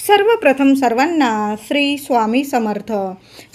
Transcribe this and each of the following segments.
सर्वप्रथम सर्वांना श्री स्वामी समर्थ.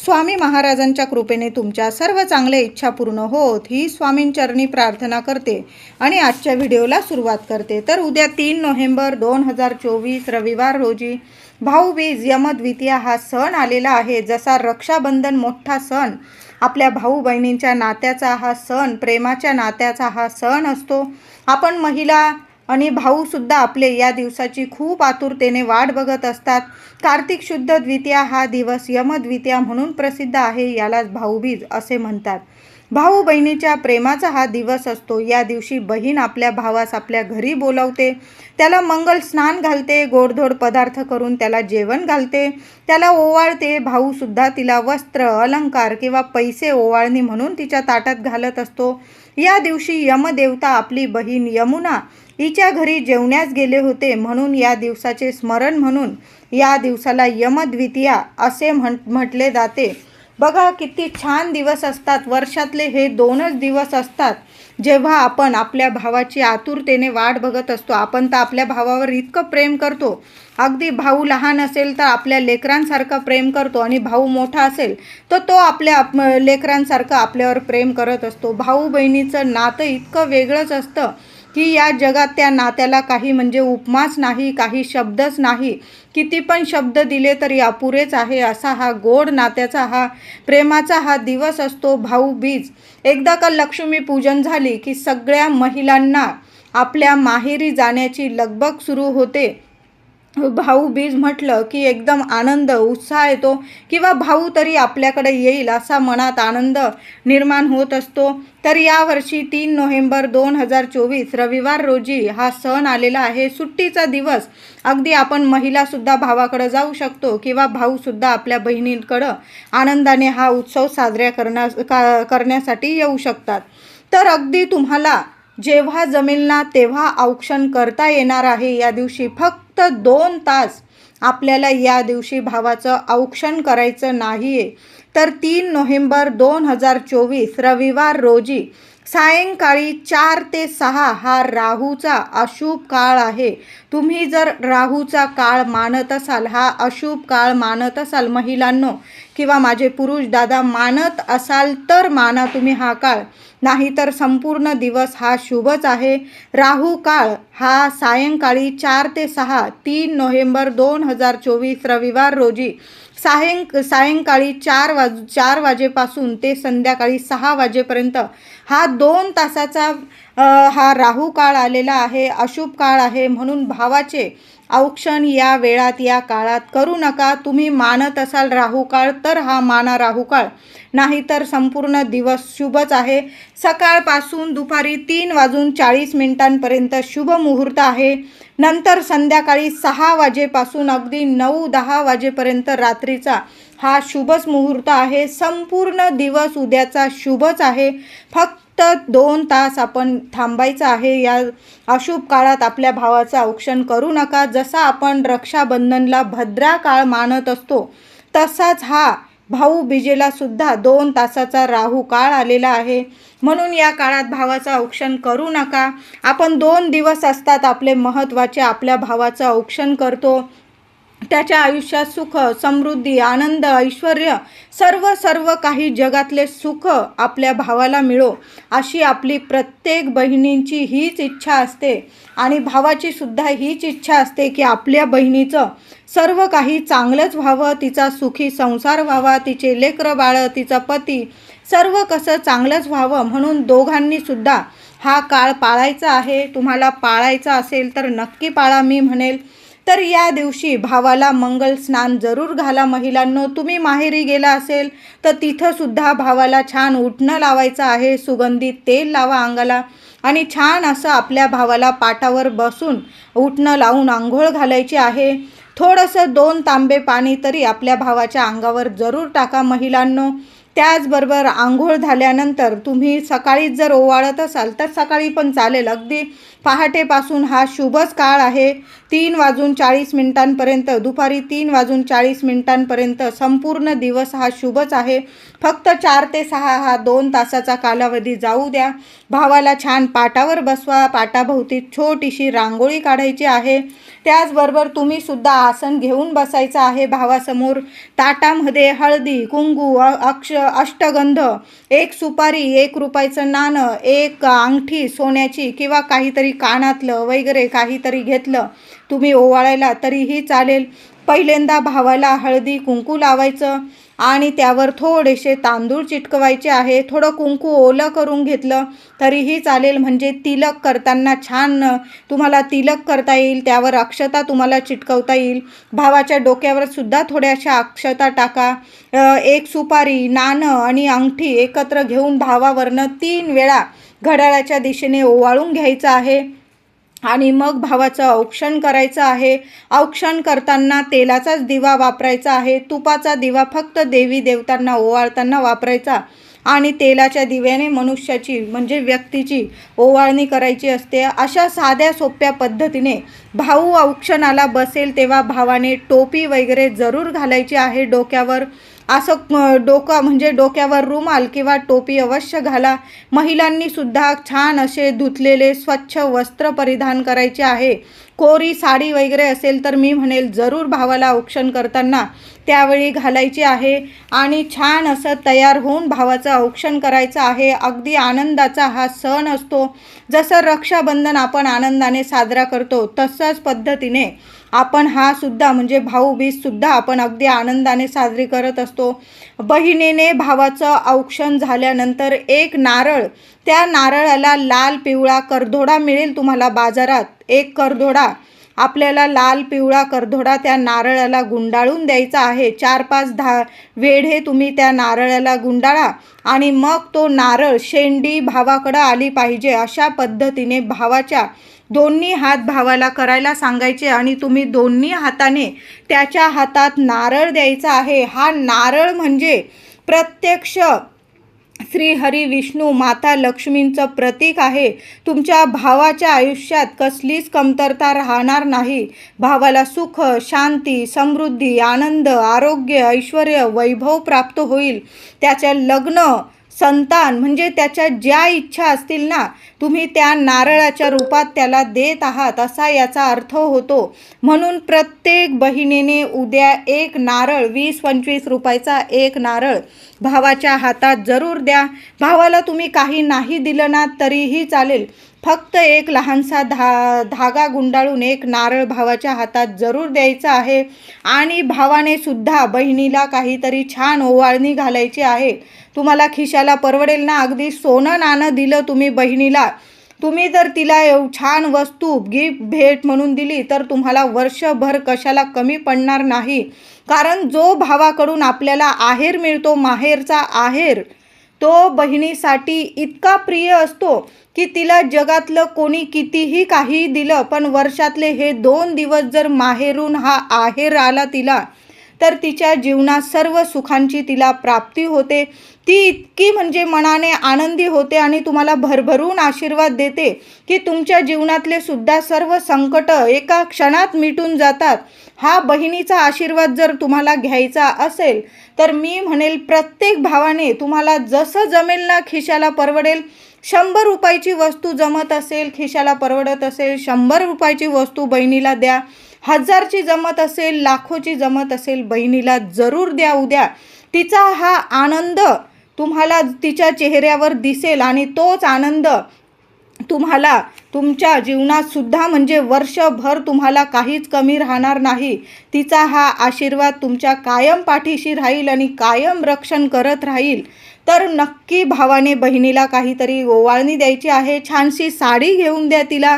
स्वामी महाराजांच्या कृपेने तुमच्या सर्व चांगल्या इच्छा पूर्ण होत ही स्वामींचरणी प्रार्थना करते आणि आजच्या व्हिडिओला सुरुवात करते. तर उद्या 3 नोव्हेंबर 2024 रविवार रोजी भाऊबीज यमद्वितीया हा सण आलेला आहे. जसा रक्षाबंधन मोठा सण, आपल्या भाऊ बहिणींच्या नात्याचा हा सण, प्रेमाच्या नात्याचा हा सण असतो. आपण महिला आणि भाऊसुद्धा आपले या दिवसाची खूप आतुरतेने वाट बघत असतात. कार्तिक शुद्ध द्वितीया हा दिवस यमद्वितीया म्हणून प्रसिद्ध आहे. यालाच भाऊबीज असे म्हणतात. भाऊ बहिणीच्या प्रेमाचा हा दिवस असतो. या दिवशी बहीण आपल्या भावास आपल्या घरी बोलावते, त्याला मंगल स्नान घालते, गोडधोड पदार्थ करून त्याला जेवण घालते, त्याला ओवाळते. भाऊसुद्धा तिला वस्त्र, अलंकार किंवा पैसे ओवाळणी म्हणून तिच्या ताटात घालत असतो. या दिवशी यमदेवता आपली बहीण यमुना हिच्या घरी जेवण्यास गेले होते, म्हणून या दिवसाचे स्मरण म्हणून या दिवसाला यमद्वितीया असे म्हटले जाते. बघा किती छान दिवस असतात. वर्षातले हे 2च दिवस असतात जेव्हा आपण आपल्या भावाची आतुरतेने वाट बघत असतो. आपण तर आपल्या भावावर इतकं प्रेम करतो, अगदी भाऊ लहान असेल तर आपल्या लेकरांसारखं प्रेम करतो आणि भाऊ मोठा असेल तर तो आपल्या लेकरांसारखं आपल्यावर प्रेम करत असतो. भाऊ बहिणीचं नातं इतकं वेगळंच असतं की या जगात त्या नात्याला काही म्हणजे उपमाच नाही, काही शब्दच नाही. किती पण शब्द दिले तरी अपुरेच आहे. असा हा गोड नात्याचा, हा प्रेमाचा हा दिवस असतो भाऊबीज. एकदा का लक्ष्मीपूजन झाली की सगळ्या महिलांना आपल्या माहेरी जाण्याची लगबग सुरू होते. भाऊबीज म्हटलं की एकदम आनंद, उत्साह येतो किंवा भाऊ तरी आपल्याकडे येईल असा मनात आनंद निर्माण होत असतो. तर यावर्षी 3 नोव्हेंबर 2024 रविवार रोजी हा सण आलेला आहे. सुट्टीचा दिवस. अगदी आपण महिलासुद्धा भावाकडे जाऊ शकतो किंवा भाऊसुद्धा आपल्या बहिणींकडं आनंदाने हा उत्सव साजरा करण्यासाठी येऊ शकतात. तर अगदी तुम्हाला जेव्हा जमेल ना तेव्हा औक्षण करता येणार आहे. या दिवशी फक्त 2 तास आपल्याला या दिवशी भावाचं औक्षण करायचं नाही आहे. तर 3 नोव्हेंबर 2024 रविवार रोजी सायंकाळी 4 ते 6 हा राहूचा अशुभ काळ आहे. तुम्ही जर राहूचा काळ मानत असाल, हा अशुभ काळ मानत असाल महिलांनो किंवा माझे पुरुष दादा मानत असाल तर माना तुम्ही हा काळ, नाहीतर संपूर्ण दिवस हा शुभच आहे. राहू काळ हा सायंकाळी 4 ते 6 3 नोव्हेंबर 2024 रविवार रोजी सायंकाळी 4 वाजेपासून ते संध्याकाळी 6 वाजेपर्यंत हा 2 तासाचा हा राहू काळ आलेला आहे, अशुभ काळ आहे. म्हणून भावाचे औक्षण या वेळात, या काळात करू नका. तुम्ही मानत असाल राहू काळ तर हा माना राहू काळ, नाहीतर संपूर्ण दिवस शुभच आहे. सकाळपासून दुपारी 3:40 शुभ मुहूर्त आहे. नंतर संध्याकाळी 6 वाजेपासून अगदी 9-10 वाजेपर्यंत रात्रीचा हा शुभच मुहूर्त आहे. संपूर्ण दिवस उद्याचा शुभच आहे. फक्त 2 तास आपण थांबायचं आहे. या अशुभ काळात आपल्या भावाचं औक्षण करू नका. जसा आपण रक्षाबंधनला भद्रा काळ मानत असतो तसाच हा भाऊबीजेला सुद्धा 2 तासाचा राहू काळ आलेला आहे. म्हणून या काळात भावाचं औक्षण करू नका. आपण 2 दिवस असतात आपले महत्त्वाचे, आपल्या भावाचं औक्षण करतो. त्याच्या आयुष्यात सुख, समृद्धी, आनंद, ऐश्वर सर्व काही जगातले सुख आपल्या भावाला मिळो अशी आपली प्रत्येक बहिणींची हीच इच्छा असते आणि भावाची सुद्धा हीच इच्छा असते की आपल्या बहिणीचं सर्व काही चांगलंच व्हावं, तिचा सुखी संसार व्हावा, तिचे लेकरं बाळं, तिचा पती सर्व कसं चांगलंच व्हावं. म्हणून दोघांनी सुद्धा हा काळ पाळायचा आहे. तुम्हाला पाळायचा असेल तर नक्की पाळा मी म्हणेल. तर या दिवशी भावाला मंगल स्नान जरूर घाला महिलांनो. तुम्ही माहेरी गेला असेल तर तिथंसुद्धा भावाला छान उटणं लावायचं आहे, सुगंधित तेल लावा अंगाला आणि छान असं आपल्या भावाला पाटावर बसून उटणं लावून आंघोळ घालायची आहे. थोडंसं 2 तांबे पाणी तरी आपल्या भावाच्या अंगावर जरूर टाका महिलांनो. त्याचबरोबर आंघोळ झाल्यानंतर तुम्ही सकाळीच जर ओवाळत असाल तर सकाळी पण चालेल. अगदी पहाटेपासून हा शुभच काळ आहे. 3:40 दुपारी 3:40 संपूर्ण दिवस हा शुभच आहे. फक्त 4 ते 6 हा 2 तासाचा कालावधी जाऊ द्या. भावाला छान पाटावर बसवा. पाटाभोवती छोटीशी रांगोळी काढायची आहे. त्याचबरोबर तुम्ही सुद्धा आसन घेऊन बसायचं आहे भावासमोर. ताटामध्ये हळदी, कुंकू, अष्टगंध, 1 सुपारी, 1 रुपयाचं नाणं, 1 अंगठी सोन्याची किंवा काहीतरी कानातलं वगैरे काहीतरी घेतलं तुम्ही ओवाळायला तरीही चालेल. पहिल्यांदा भावाला हळदी कुंकू लावायचं आणि त्यावर थोडेसे तांदूळ चिटकवायचे आहे. थोडं कुंकू ओलं करून घेतलं तरीही चालेल, म्हणजे तिलक करताना छान तुम्हाला तिलक करता येईल. त्यावर अक्षता तुम्हाला चिटकवता येईल. भावाच्या डोक्यावर सुद्धा थोड्याशा अक्षता टाका. 1 सुपारी, नाणं आणि अंगठी एकत्र घेऊन भावावरनं 3 वेळा घड्याळाच्या दिशेने ओवाळून घ्यायचं आहे आणि मग भावाचं औक्षण करायचं आहे. औक्षण करताना तेलाचाच दिवा वापरायचा आहे. तुपाचा दिवा फक्त देवी देवतांना ओवाळताना वापरायचा आणि तेलाच्या दिव्याने मनुष्याची म्हणजे व्यक्तीची ओवाळणी करायची असते. अशा साध्या सोप्या पद्धतीने भाऊ औक्षणाला बसेल तेव्हा भावाने टोपी वगैरे जरूर घालायची आहे डोक्यावर. असं डोक्यावर रुमाल किंवा टोपी अवश्य घाला. महिलांनी सुद्धा छान असे धुतलेले स्वच्छ वस्त्र परिधान करायचे आहे. कोरी साडी वगैरे असेल तर मी म्हणेल जरूर भावाला औक्षण करताना त्यावेळी घालायची आहे आणि छान असं तयार होऊन भावाचं औक्षण करायचं आहे. अगदी आनंदाचा हा सण असतो. जसं रक्षाबंधन आपण आनंदाने साजरा करतो तसंच पद्धतीने आपण हा सुद्धा म्हणजे भाऊबीजसुद्धा आपण अगदी आनंदाने साजरी करत असतो. बहिणीने भावाचं औक्षण झाल्यानंतर 1 नारळ, त्या नारळाला लाल पिवळा करधोडा मिळेल तुम्हाला बाजारात. 1 करधोडा आपल्याला लाल पिवळा करधोडा त्या नारळाला गुंडाळून द्यायचा आहे. 4-5 वेढे तुम्ही त्या नारळाला गुंडाळा आणि मग तो नारळ शेंडी भावाकडं आली पाहिजे अशा पद्धतीने भावाच्या दोन्ही हात भावाला करायला सांगायचे आणि तुम्ही दोन्ही हाताने त्याच्या हातात नारळ द्यायचा आहे. हा नारळ म्हणजे प्रत्यक्ष श्री हरी विष्णू माता लक्ष्मींचं प्रतीक आहे. तुमच्या भावाच्या आयुष्यात कसलीच कमतरता राहणार नाही. भावाला सुख, शांती, समृद्धी, आनंद, आरोग्य, ऐश्वर्य, वैभव प्राप्त होईल. त्याचे लग्न, संतान म्हणजे त्याच्या ज्या इच्छा असतील ना तुम्ही त्या नारळाच्या रूपात त्याला देत आहात असा याचा अर्थ होतो. म्हणून प्रत्येक बहिणीने उद्या 1 नारळ 20-25 रुपयाचा 1 नारळ भावाच्या हातात जरूर द्या. भावाला तुम्ही काही नाही दिलं ना तरीही चालेल. फक्त 1 लहानसा धागा गुंडाळून 1 नारळ भावाच्या हातात जरूर द्यायचा आहे आणि भावाने सुद्धा बहिणीला काहीतरी छान ओवाळणी घालायची आहे. तुम्हाला खिशाला परवडेल ना, अगदी सोनं नाणं दिलं तुम्ही बहिणीला, तुम्ही जर तिला छान वस्तू गिफ्ट भेट म्हणून दिली तर तुम्हाला वर्षभर कशाला कमी पडणार नाही. कारण जो भावाकडून आपल्याला आहेर मिळतो, माहेरचा आहेर, तो बहिणीसाठी इतका प्रिय असतो की तिला जगातलं कोणी कितीही काही दिलं पण वर्षातले हे 2 दिवस जर माहेरून हा आहेर आला तिला तर तिच्या जीवनात सर्व सुखांची तिला प्राप्ती होते. ती इतकी म्हणजे मनाने आनंदी होते आणि तुम्हाला भरभरून आशीर्वाद देते की तुमच्या जीवनातले सुद्धा सर्व संकट एका क्षणात मिटून जातात. हा बहिणीचा आशीर्वाद जर तुम्हाला घ्यायचा असेल तर मी म्हणेल प्रत्येक भावाने तुम्हाला जसं जमेल ना, खिशाला परवडेल 100 रुपयाची वस्तू जमत असेल, खिशाला परवडत असेल 100 रुपयाची वस्तू बहिणीला द्या. 1000ची जमत असेल, लाखोची जमत असेल, बहिणीला जरूर द्या. उद्या तिचा हा आनंद तुम्हाला तिच्या चेहऱ्यावर दिसेल आणि तोच आनंद तुम्हाला तुमच्या जीवनात सुद्धा म्हणजे वर्षभर तुम्हाला काहीच कमी राहणार नाही. तिचा हा आशीर्वाद तुमच्या कायम पाठीशी राहील आणि कायम रक्षण करत राहील. तर नक्की भावाने बहिणीला काहीतरी ओवाळणी द्यायची आहे. छानशी साडी घेऊन द्या तिला.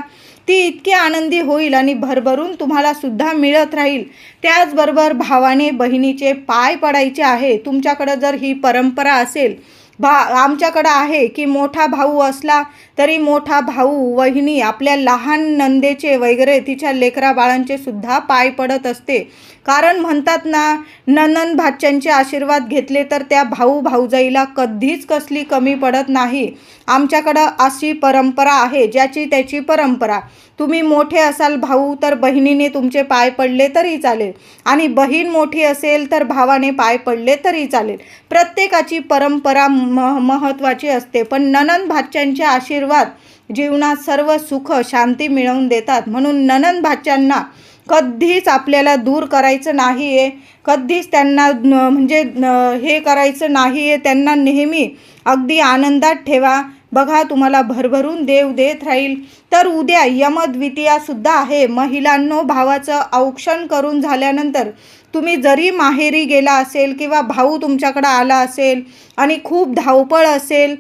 ती इतकी आनंदी होईल आणि भरभरून तुम्हाला सुद्धा मिळत राहील. त्याचबरोबर भावाने बहिणीचे पाय पडायचे आहे. तुमच्याकडं जर ही परंपरा असेल, आमच्याकडं आहे की मोठा भाऊ असला तरी मोठा भाऊ वहिनी आपल्या लहान नंदेचे वगैरे तिच्या लेकरा बाळांचे सुद्धा पाय पडत असते. कारण म्हणतात ना, नणंद भाच्यांचे आशीर्वाद घेतले तर त्या भाऊ भाऊजाईला कधीच कसली कमी पडत नाही. आमच्याकडं अशी परंपरा आहे, ज्याची त्याची परंपरा. तुम्ही मोठे असाल भाऊ तर बहिणीने तुमचे पाय पडले तरी चालेल, आणि बहीण मोठी असेल तर भावाने पाय पडले तरी चालेल. प्रत्येकाची परंपरा महत्त्वाची असते. पण नणंद भाच्यांचे आशीर्वाद जीवनात सर्व सुख शांती मिळवून देतात. म्हणून नणंद भाच्यांना कधीच आपल्याला दूर करायचं नाही आहे, कधीच त्यांना हे करायचं नाही आहे. त्यांना नेहमी अगदी आनंदात ठेवा. बघा, तुम्हाला भरभरून देव देत राहील. तर उद्या यमद्वितीयासुद्धा आहे. महिलांनो, भावाचं औक्षण करून झाल्यानंतर तुम्ही जरी माहेरी गेला असेल किंवा भाऊ तुमच्याकडं आला असेल आणि खूप धावपळ असेल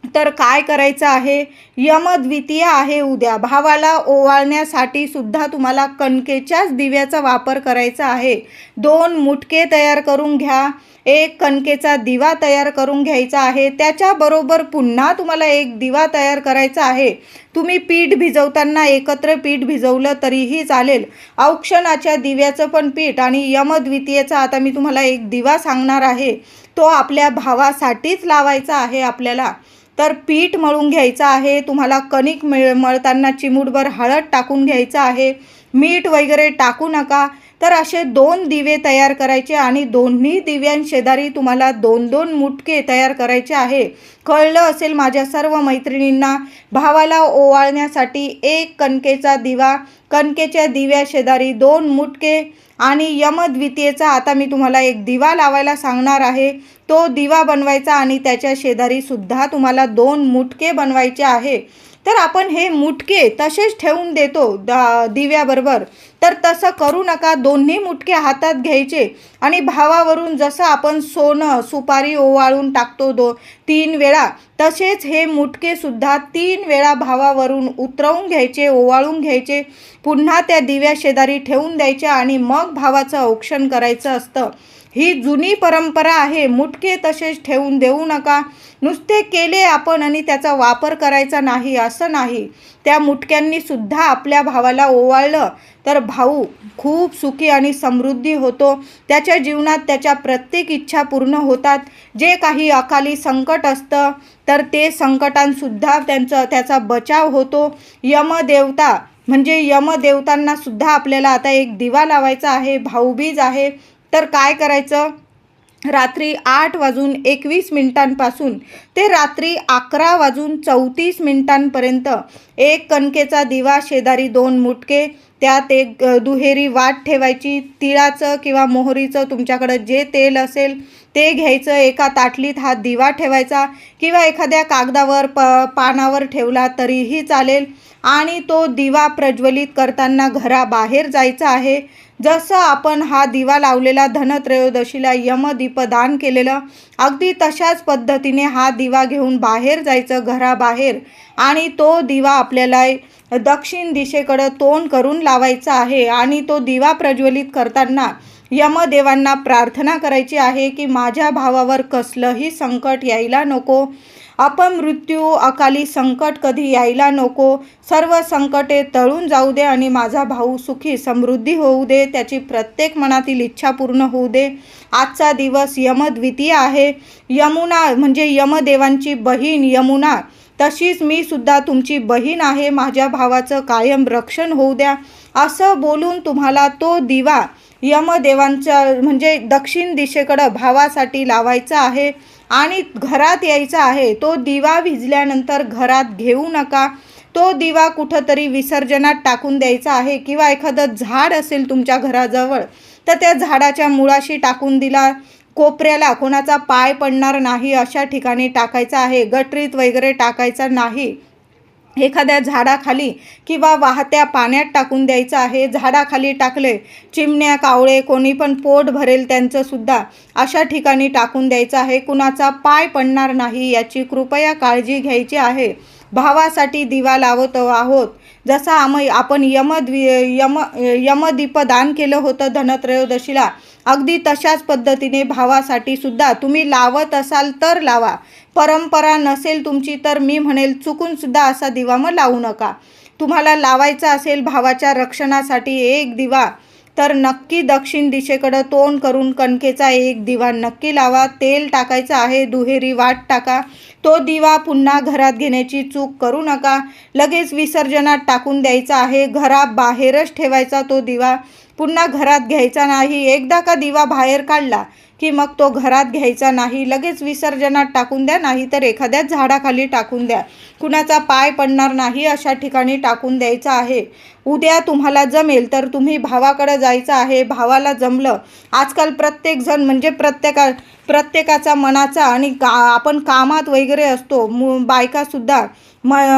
तर काय करायचं आहे, यमद्वितीया आहे उद्या. भावाला ओवाळण्यासाठी सुद्धा तुम्हाला कणकेच्याच दिव्याचा वापर करायचा आहे. 2 मुटके तयार करून घ्या. 1 कणकेचा दिवा तयार करून घ्यायचा आहे. त्याच्याबरोबर पुन्हा तुम्हाला 1 दिवा तयार करायचा आहे. तुम्ही पीठ भिजवताना एकत्र पीठ भिजवलं तरीही चालेल. औक्षणाच्या दिव्याचं पण पीठ आणि यमद्वितीयेचा आता मी तुम्हाला 1 दिवा सांगणार आहे, तो आपल्या भावासाठीच लावायचा आहे आपल्याला. तर पीठ मळून घ्यायचं आहे. तुम्हाला कणिक मळताना चिमूटभर हळद टाकून घ्यायचं आहे. मीठ वगैरे टाकू नका. तर असे 2 दिवे तयार करायचे आणि दोन्ही दिव्यांशेजारी तुम्हाला 2-2 मुटके तयार करायचे आहे. कळलं असेल माझ्या सर्व मैत्रिणींना. भावाला ओवाळण्यासाठी 1 कणकेचा दिवा, कणकेच्या दिव्याशेजारी 2 मुटके आणि यमद्वितीयेचा आता मी तुम्हाला 1 दिवा लावायला सांगणार आहे. तो दिवा बनवायचा आणि त्याच्या शेजारी सुद्धा तुम्हाला 2 मुटके बनवायचे आहे. तर आपण हे मुटके तसेच ठेवून देतो दिव्याबरोबर. तर तसं करू नका. दोन्ही मुटके हातात घ्यायचे आणि भावावरून जसं आपण सोनं सुपारी ओवाळून टाकतो 3 वेळा, तसेच हे मुटके सुद्धा 3 वेळा भावावरून उतरवून घ्यायचे, ओवाळून घ्यायचे. पुन्हा त्या दिव्या शेजारी ठेवून द्यायचे आणि मग भावाचं औक्षण करायचं असतं. ही जुनी परंपरा आहे. मुटके तसेच ठेवून देऊ नका. नुसते केले आपण आणि त्याचा वापर करायचा नाही असं नाही. त्या मुटक्यांनी सुद्धा आपल्या भावाला ओवाळलं तर भाऊ खूप सुखी आणि समृद्धी होतो. त्याच्या जीवनात त्याच्या प्रत्येक इच्छा पूर्ण होतात. जे काही अकाली संकट असतं तर ते संकटांसुद्धा त्याचा बचाव होतो. यमदेवता म्हणजे यमदेवतांना सुद्धा आपल्याला आता 1 दिवा लावायचा आहे. भाऊबीज आहे. तर काय करायचं, रात्री 8:21 ते रात्री 11:34 1 कणकेचा दिवा, शेजारी 2 मुटके, त्यात 1 दुहेरी वाट ठेवायची. तिळाचं किंवा मोहरीचं तुमच्याकडं जे तेल असेल ते घ्यायचं. एका ताटलीत हा दिवा ठेवायचा किंवा एखाद्या कागदावर पानावर ठेवला तरीही चालेल. आणि तो दिवा प्रज्वलित करताना घराबाहेर जायचं आहे. जसं आपण हा दिवा लावलेला धनत्रयोदशीला यमदीपदान केलेलं, अगदी तशाच पद्धतीने हा दिवा घेऊन बाहेर जायचं घराबाहेर. आणि तो दिवा आपल्याला दक्षिण दिशेकडं तोंड करून लावायचा आहे. आणि तो दिवा प्रज्वलित करताना यमदेवांना प्रार्थना करायची आहे की माझ्या भावावर कसलंही संकट यायला नको, अपमृत्यू अकाली संकट कधी यायला नको. सर्व संकटे टळून जाऊ दे आणि माझा भाऊ सुखी समृद्धी होऊ दे. त्याची प्रत्येक मनातील इच्छा पूर्ण होऊ दे. आजचा दिवस यमद्वितीया आहे. यमुना म्हणजे यमदेवांची बहीण यमुना, तशीच मी सुद्धा तुमची बहीण आहे. माझ्या भावाचं कायम रक्षण होऊ द्या असं बोलून तुम्हाला तो दिवा यमदेवांच्या म्हणजे दक्षिण दिशेकडं भावासाठी लावायचा आहे आणि घरात यायचा आहे. तो दिवा विझल्यानंतर घरात घेऊ नका. तो दिवा कुठंतरी विसर्जनात टाकून द्यायचा आहे किंवा एखादं झाड असेल तुमच्या घराजवळ तर त्या झाडाच्या मुळाशी टाकून दिला. कोपऱ्याला कोणाचा पाय पडणार नाही अशा ठिकाणी टाकायचा आहे. गटरीत वगैरे टाकायचा नाही. एखाद्या झाडाखाली किंवा वाहत्या पाण्यात टाकून द्यायचं आहे. झाडाखाली टाकले, चिमण्या कावळे कोणी पण पोट भरेल त्यांचंसुद्धा अशा ठिकाणी टाकून द्यायचं आहे. कुणाचा पाय पडणार नाही याची कृपया काळजी घ्यायची आहे. भावासाठी दिवा लावत आहोत. जसा आपण यमदीप दान केलं होतं धनत्रयोदशीला, अगदी तशाच पद्धतीने भावासाठी सुद्धा तुम्ही लावत असाल तर लावा. परंपरा नसेल तुमची तर मी म्हणेल चुकून सुद्धा असा दिवा मग लावू नका. तुम्हाला लावायचा असेल भावाच्या रक्षणासाठी एक दिवा, तर नक्की दक्षिण दिशेकडं तोंड करून कणकेचा एक दिवा नक्की लावा. तेल टाकायचं आहे, दुहेरी वाट टाका. तो दिवा पुन्हा घरात घेण्याची चूक करू नका. लगेच विसर्जनात टाकून द्यायचा आहे. घराबाहेरच ठेवायचा तो दिवा, पुन्हा घरात घ्यायचा नाही. एकदा का दिवा बाहेर काढला की मग तो घरात घ्यायचा नाही. लगेच विसर्जनात टाकून द्या, नाही तर एखाद्या झाडाखाली टाकून द्या. कुणाचा पाय पडणार नाही अशा ठिकाणी टाकून द्यायचा आहे. उद्या तुम्हाला जमेल तर तुम्ही भावाकडे जायचं आहे. भावाला जमलं, आजकाल प्रत्येकजण म्हणजे प्रत्येकाचा मनाचा आणि आपण कामात वगैरे असतो. बायकासुद्धा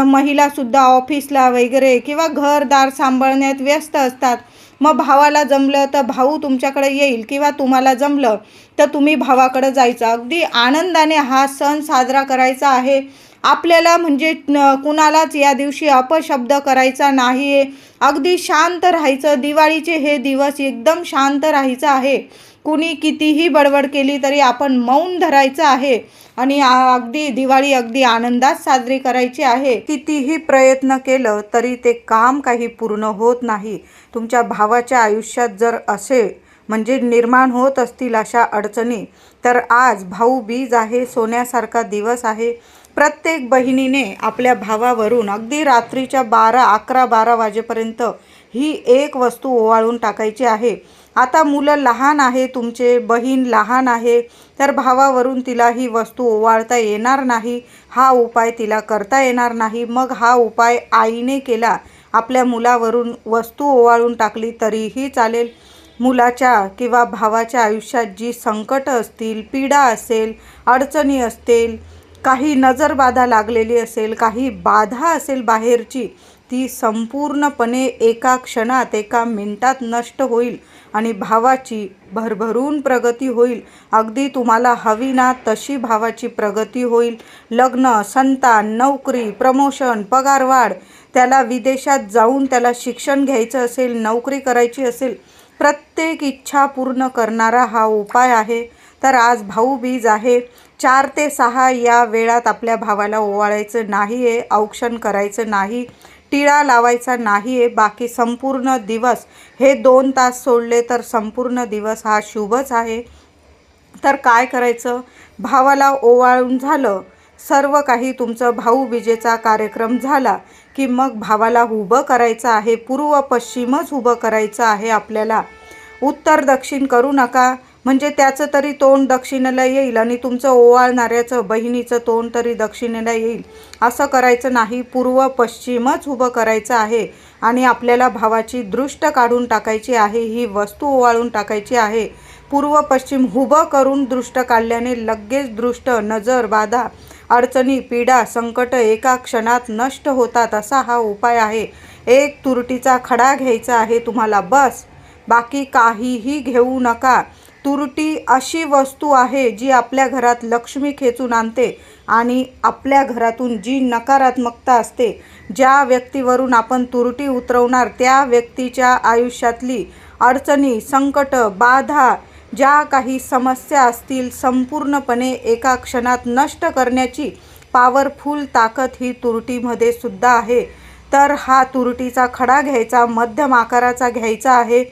महिलासुद्धा ऑफिसला वगैरे किंवा घरदार सांभाळण्यात व्यस्त असतात. मग भावाला जमलं तर भाऊ तुमच्याकडे येईल, किंवा तुम्हाला जमलं तर तुम्ही भावाकडे जायचं. अगदी आनंदाने हा सण साजरा करायचा आहे आपल्याला. म्हणजे कुणालाच या दिवशी अपशब्द करायचा नाही आहे. अगदी शांत राहायचं. दिवाळीचे हे दिवस एकदम शांत राहायचं आहे. कुणी कितीही बडबड केली तरी आपण मौन धरायचं आहे आणि अगदी दिवाळी अगदी आनंदात साजरी करायची आहे. कितीही प्रयत्न केलं तरी ते काम काही पूर्ण होत नाही. तुमच्या भावाच्या आयुष्यात जर असे म्हणजे निर्माण होत असतील अशा अडचणी, तर आज भाऊबीज आहे, सोन्यासारखा दिवस आहे. प्रत्येक बहिणीने आपल्या भावावरून अगदी रात्रीच्या 11-12 वाजेपर्यंत ही एक वस्तू ओवाळून टाकायची आहे. आता मुलं लहान आहे, तुमचे बहीण लहान आहे, तर भावावरून तिला ही वस्तू ओवाळता येणार नाही. हा उपाय तिला करता येणार नाही. मग हा उपाय आईने केला, आपल्या मुलावरून वस्तू ओवाळून टाकली तरीही चालेल. मुलाच्या किंवा भावाच्या आयुष्यात जी संकट असतील, पीडा असेल, अडचणी असतील, काही नजरबाधा लागलेली असेल, काही बाधा असेल बाहेरची, ती संपूर्णपणे एका क्षणात, एका मिनिटात नष्ट होईल आणि भावाची भरभरून प्रगती होईल. अगदी तुम्हाला हवी ना तशी भावाची प्रगती होईल. लग्न, संतान, नोकरी, प्रमोशन, पगारवाढ, त्याला विदेशात जाऊन त्याला शिक्षण घ्यायचं असेल, नोकरी करायची असेल, प्रत्येक इच्छा पूर्ण करणारा हा उपाय आहे. तर आज भाऊबीज आहे. 4 ते 6 या वेळात आपल्या भावाला ओवाळायचं नाही आहे, औक्षण करायचं नाही, टिळा लावायचा नाही आहे. बाकी संपूर्ण दिवस, हे 2 तास सोडले तर संपूर्ण दिवस हा शुभच आहे. तर काय करायचं, भावाला ओवाळून झालं, सर्व काही तुमचं भाऊबीजेचा कार्यक्रम झाला की मग भावाला उभं करायचं आहे. पूर्व पश्चिमच उभं करायचं आहे आपल्याला. उत्तर दक्षिण करू नका, म्हणजे त्याचं तरी तोंड दक्षिणेला येईल आणि तुमचं ओवाळणाऱ्याचं बहिणीचं तोंड तरी दक्षिणेला येईल. असं करायचं नाही. पूर्व पश्चिमच उभं करायचं आहे आणि आपल्याला भावाची दृष्ट काढून टाकायची आहे. ही वस्तू ओवाळून टाकायची आहे. पूर्व पश्चिम उभं करून दृष्ट काढल्याने लगेच दृष्ट, नजर, बाधा, अडचणी, पीडा, संकट एका क्षणात नष्ट होतात. असा हा उपाय आहे. एक तुरटीचा खडा घ्यायचा आहे तुम्हाला, बस. बाकी काहीही घेऊ नका. तुरटी अशी वस्तू आहे जी आपल्या घरात लक्ष्मी खेचून आणते आणि आपल्या घरातून जी नकारात्मकता असते, ज्या व्यक्तीवरून आपण तुरटी उतरवणार त्या व्यक्तीच्या आयुष्यातली अडचणी, संकट, बाधा, ज्या काही समस्या असतील, संपूर्णपणे एका क्षणात नष्ट करण्याची पॉवरफुल ताकद ही तुरटीमध्ये सुद्धा आहे. तर हा तुरटीचा खडा घ्यायचा, मध्यम आकाराचा घ्यायचा आहे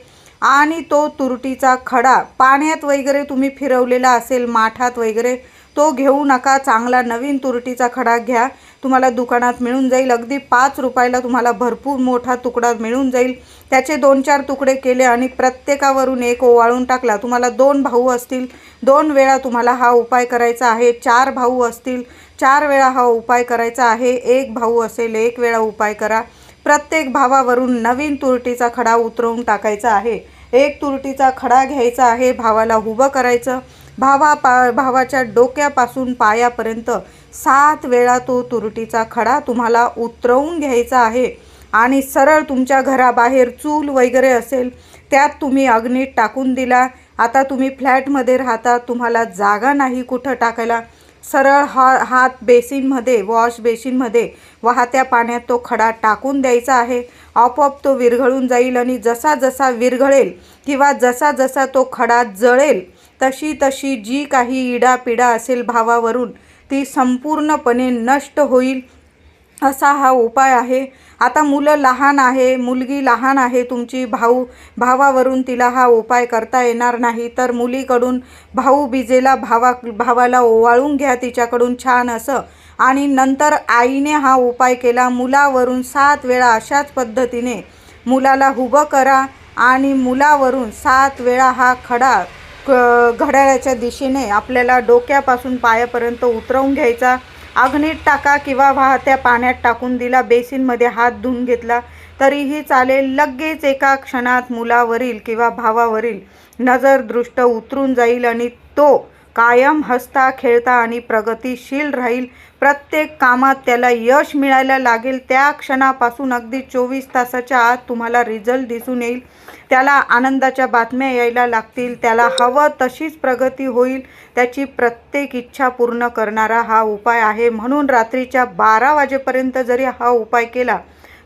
आणि तो तुरटीचा खडा पाण्यात वगैरे तुम्ही फिरवलेला असेल, माठात वगैरे, तो घेऊ नका. चांगला नवीन तुरटीचा खडा घ्या. तुम्हाला दुकानात मिळून जाईल. अगदी 5 रुपयाला तुम्हाला भरपूर मोठा तुकडा मिळून जाईल. त्याचे 2-4 तुकडे केले आणि प्रत्येकावरून एक ओवाळून टाकला. तुम्हाला 2 भाऊ असतील, 2 वेळा तुम्हाला हा उपाय करायचा आहे. 4 भाऊ असतील, 4 वेळा हा उपाय करायचा आहे. 1 भाऊ असेल, 1 वेळा उपाय करा. प्रत्येक भावावरून नवीन तुरटीचा खडा उतरवून टाकायचा आहे. एक तुरटीचा खडा घ्यायचा आहे, भावाला उभं करायचं. भावाच्या डोक्यापासून पायापर्यंत 7 वेळा तो तुरटीचा खडा तुम्हाला उतरवून घ्यायचा आहे आणि सरळ तुमच्या घराबाहेर चूल वगैरे असेल त्यात तुम्ही अग्नीत टाकून दिला. आता तुम्ही फ्लॅटमध्ये राहता, तुम्हाला जागा नाही कुठं टाकायला, सरळ हात बेसिनमध्ये, वॉश बेसिनमध्ये वाहत्या पाण्यात तो खडा टाकून द्यायचा आहे. आपोआप तो विरघळून जाईल आणि जसा जसा विरघळेल किंवा जसा जसा तो खडा जळेल तशी तशी जी काही इडापिडा असेल भावावरून ती संपूर्णपणे नष्ट होईल, असा हा उपाय आहे. आता मुलं लहान आहे, मुलगी लहान आहे तुमची, भावावरून तिला हा उपाय करता येणार नाही, तर मुलीकडून भाऊबीजेला भावाला ओवाळून घ्या तिच्याकडून छान असं, आणि नंतर आईने हा उपाय केला. मुलावरून 7 वेळा अशाच पद्धतीने मुलाला उभं करा आणि मुलावरून 7 वेळा हा खडा घड्याळाच्या दिशेने आपल्याला डोक्यापासून पायापर्यंत उतरवून घ्यायचा. अग्नीत टाका किंवा वाहत्या पाण्यात टाकून दिला, बेसिनमध्ये हात धुवून घेतला तरीही चालेल. लगेच एका क्षणात मुलावरील किंवा भावावरील नजरदृष्ट उतरून जाईल आणि तो कायम हसता खेळता आणि प्रगतिशील राहील. प्रत्येक कामात त्याला यश मिळायला लागेल. त्या क्षणापासून अगदी 24 तासाच्या आत तुम्हाला रिझल्ट दिसून येईल. त्याला आनंदाच्या बातम्या यायला लागतील, त्याला हवं तशीच प्रगती होईल. त्याची प्रत्येक इच्छा पूर्ण करणारा हा उपाय आहे. म्हणून रात्रीच्या 12 वाजेपर्यंत जरी हा उपाय केला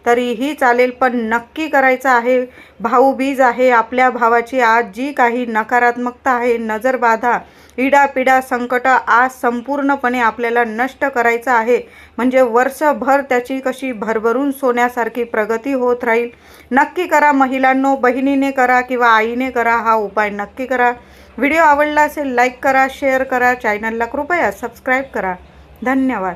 तरीही चालेल, पण नक्की करायचं आहे. भाऊबीज आहे, आपल्या भावाची आज जी काही नकारात्मकता आहे, नजरबाधा, इडापिडा, संकट आज संपूर्णपणे आपल्याला नष्ट करायचं आहे. म्हणजे वर्षभर त्याची कशी भरभरून सोन्यासारखी प्रगती होत राहील. नक्की करा महिलांनो, बहिणीने करा किंवा आईने करा, हा उपाय नक्की करा. व्हिडिओ आवडला असेल लाईक करा, शेअर करा, चॅनलला कृपया सबस्क्राईब करा. धन्यवाद.